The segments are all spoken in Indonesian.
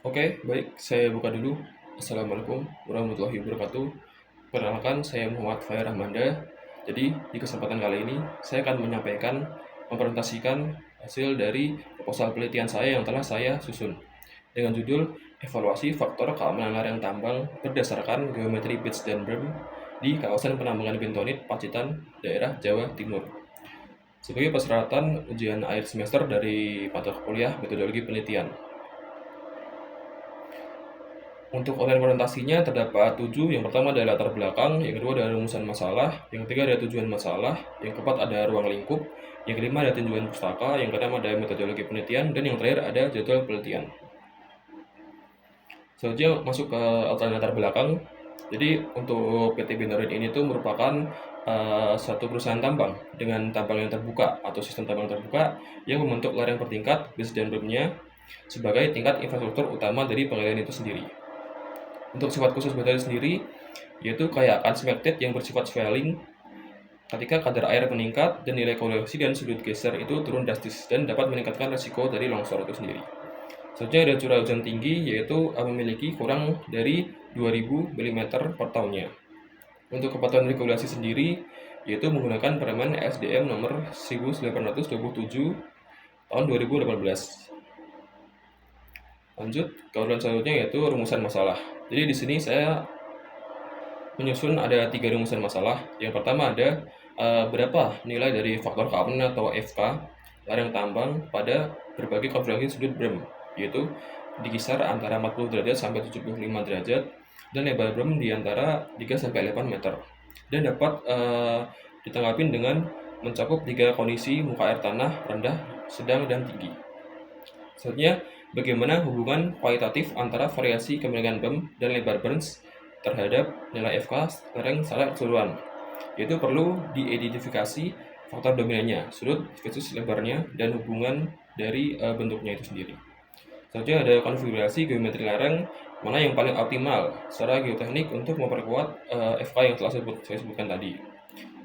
Oke, baik, saya buka dulu. Assalamualaikum warahmatullahi wabarakatuh. Perkenalkan, saya Muhammad Fair Rahmanda. Jadi, di kesempatan kali ini, saya akan mempresentasikan hasil dari proposal penelitian saya yang telah saya susun dengan judul Evaluasi Faktor Keamanan Lereng Tambang berdasarkan Geometri Pits dan Berm di kawasan penambangan bentonit Pacitan, daerah Jawa Timur. Sebagai persyaratan ujian akhir semester dari mata kuliah metodologi penelitian. Untuk online orientasinya terdapat 7. Yang pertama adalah latar belakang, yang kedua adalah rumusan masalah, yang ketiga adalah tujuan masalah, yang keempat ada ruang lingkup, yang kelima ada tinjauan pustaka, yang keenam ada metodologi penelitian, dan yang terakhir ada jadwal penelitian. Selanjutnya masuk ke outline latar belakang. Jadi untuk PT Bintorit ini tuh merupakan satu perusahaan tambang dengan tambang yang terbuka atau sistem tambang terbuka yang membentuk lereng bertingkat base dan bermnya sebagai tingkat infrastruktur utama dari penggalian itu sendiri. Untuk sifat khusus baterai sendiri, yaitu kayak unsmected yang bersifat swelling ketika kadar air meningkat dan nilai koreksi dan sudut geser itu turun drastis dan dapat meningkatkan resiko dari longsor itu sendiri. Selanjutnya ada curah hujan tinggi, yaitu memiliki kurang dari 2000 mm per tahunnya. Untuk kepatuhan regulasi sendiri, yaitu menggunakan Permen SDM nomor 1827 tahun 2018. Lanjut ke urutan selanjutnya yaitu rumusan masalah. Jadi di sini saya menyusun ada 3 rumusan masalah. Yang pertama ada berapa nilai dari faktor keamanan atau FK lereng tambang pada berbagai konfigurasi sudut berm, yaitu di kisar antara 40 derajat sampai 75 derajat dan lebar berm di antara 3 sampai 8 meter. Dan dapat ditanggapin dengan mencakup 3 kondisi muka air tanah rendah, sedang, dan tinggi. Selanjutnya, bagaimana hubungan kualitatif antara variasi kemiringan berm dan lebar burns terhadap nilai FK lereng secara keseluruhan, yaitu perlu diidentifikasi faktor dominannya, sudut versus lebarnya, dan hubungan dari bentuknya itu sendiri. Selanjutnya ada konfigurasi geometri lereng mana yang paling optimal secara geoteknik untuk memperkuat FK yang telah saya sebutkan tadi.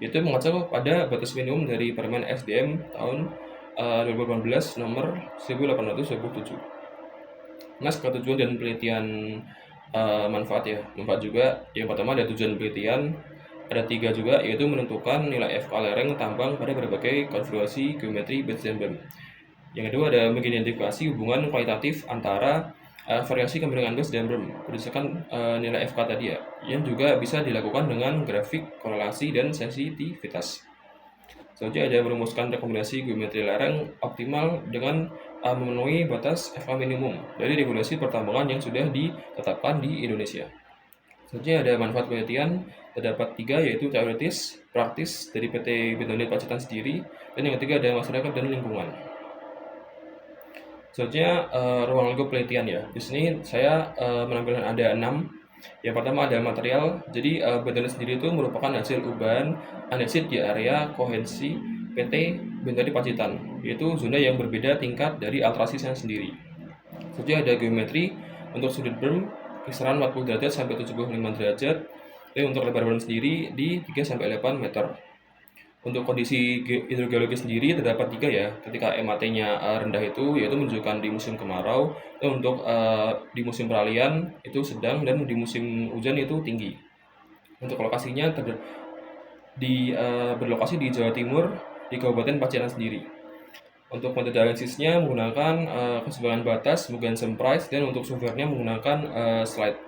Itu mengacu pada batas minimum dari Permen SDM tahun 2018 nomor 1827. Nah, tujuan dan penelitian manfaat ya. Manfaat juga, yang pertama ada tujuan penelitian, ada 3 juga, yaitu menentukan nilai FK lereng tambang pada berbagai konfigurasi geometri base dan berm. Yang kedua ada mengidentifikasi hubungan kualitatif antara variasi kemiringan base dan berm berdasarkan nilai FK tadi ya, yang juga bisa dilakukan dengan grafik korelasi dan sensitivitas. Selanjutnya ada merumuskan rekomendasi geometri lereng optimal dengan memenuhi batas FK minimum dari regulasi pertambangan yang sudah ditetapkan di Indonesia. Selanjutnya ada manfaat penelitian, terdapat 3 yaitu teoritis, praktis dari PT Bintorit Pacitan sendiri, dan yang ketiga ada masyarakat dan lingkungan. Selanjutnya ruang lingkup penelitian ya. Di sini saya menampilkan ada 6. Yang pertama ada material. Jadi Bintorit sendiri itu merupakan hasil ubahan andesit di area kohensi PT Bintorit Pacitan, yaitu zona yang berbeda tingkat dari alterasinya sendiri. Selanjutnya ada geometri. Untuk sudut berm kisaran 40 derajat sampai 75 derajat. Dan untuk lebar berm sendiri di 3 sampai 8 meter. Untuk kondisi hidrogeologi sendiri terdapat 3 ya. Ketika MAT-nya rendah itu yaitu menunjukkan di musim kemarau, dan untuk di musim peralihan itu sedang, dan di musim hujan itu tinggi. Untuk lokasinya berlokasi di Jawa Timur di Kabupaten Pacitan sendiri. Untuk metode analisisnya menggunakan keseimbangan batas, Mugensen Price, dan untuk softwarenya menggunakan slide.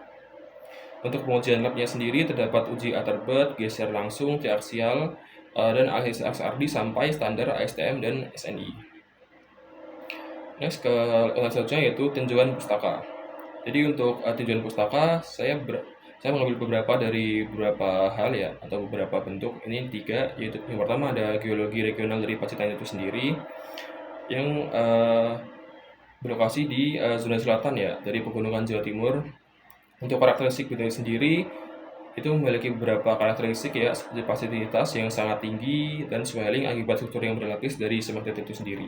Untuk pengujian labnya sendiri terdapat uji Atterbird, geser langsung, triaksial, dan AXRD sampai standar ASTM dan SNI. Next ke selanjutnya yaitu tinjauan pustaka. Jadi untuk tinjauan pustaka saya mengambil beberapa dari beberapa hal ya, atau beberapa bentuk. Ini 3, yaitu yang pertama ada geologi regional dari Pacitan itu sendiri yang berlokasi di zona selatan ya dari pegunungan Jawa Timur. Untuk karakteristik Bintorit sendiri itu memiliki beberapa karakteristik ya, seperti fasilitas yang sangat tinggi dan swelling akibat struktur yang berlapis dari cemented itu sendiri.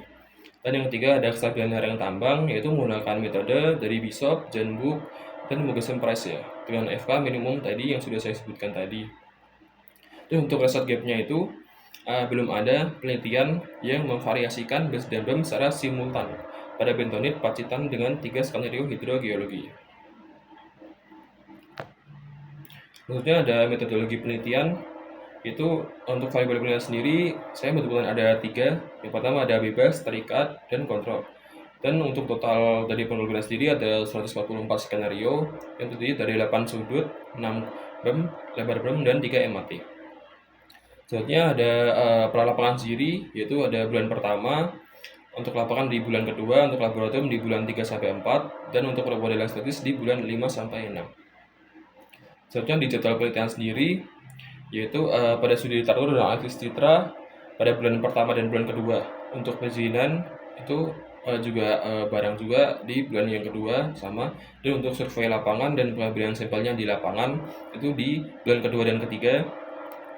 Dan yang ketiga ada kestabilan lereng tambang, yaitu menggunakan metode dari Bishop, Janbook, dan Mugensen Price ya, dengan FK minimum tadi yang sudah saya sebutkan tadi. Dan untuk result gap-nya itu belum ada penelitian yang memvariasikan base dan berm secara simultan pada bentonit Pacitan dengan 3 skenario hidrogeologi. Maksudnya ada metodologi penelitian, itu untuk variabel penilaian sendiri saya betul-betul ada 3. Yang pertama ada bebas, terikat, dan kontrol. Dan untuk total dari penelitian sendiri ada 144 skenario yang terdiri dari 8 sudut, 6 berm, lebar berm, dan 3 MAT. Selanjutnya ada pralapangan sendiri, yaitu ada bulan pertama, untuk lapangan di bulan kedua, untuk laboratorium di bulan 3-4, dan untuk pemodelan statis di bulan 5-6. Selanjutnya di jadwal penelitian sendiri, yaitu pada studi literatur dan analisis citra pada bulan pertama dan bulan kedua. Untuk perizinan itu juga barang juga di bulan yang kedua sama. Dan untuk survei lapangan dan pengambilan sampelnya di lapangan itu di bulan kedua dan ketiga.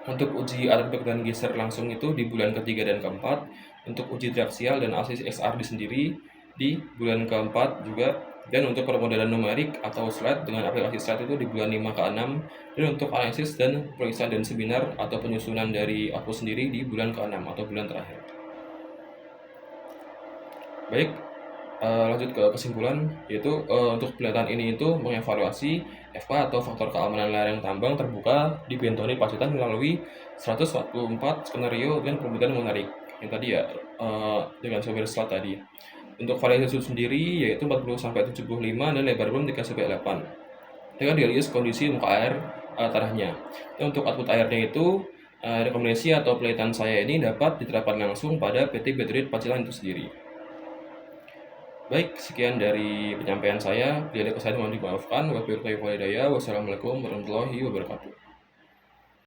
Untuk uji atribut dan geser langsung itu di bulan ketiga dan keempat. Untuk uji triaksial dan analisis XRD sendiri di bulan keempat juga. Dan untuk permodelan numerik atau slide dengan aplikasi slide itu di bulan 5-6. Dan untuk analisis dan pemeriksaan dan seminar atau penyusunan dari aku sendiri di bulan ke-6 atau bulan terakhir. Baik, lanjut ke kesimpulan, yaitu untuk penelitian ini itu mengevaluasi FK atau faktor keamanan lereng tambang terbuka di bentonit Pacitan melalui 144 skenario dan perbedaan menarik yang tadi ya, dengan software slide tadi. Untuk variasi sudut sendiri yaitu 40-75 dan lebar berm 3-8 dengan dirilis kondisi muka air tanahnya. Dan untuk output airnya itu rekomendasi atau penelitian saya ini dapat diterapkan langsung pada PT Bentonit Pacitan itu sendiri. Baik, sekian dari penyampaian saya. Bila ada kesalahan mohon dimaafkan. Wassalamualaikum warahmatullahi wabarakatuh.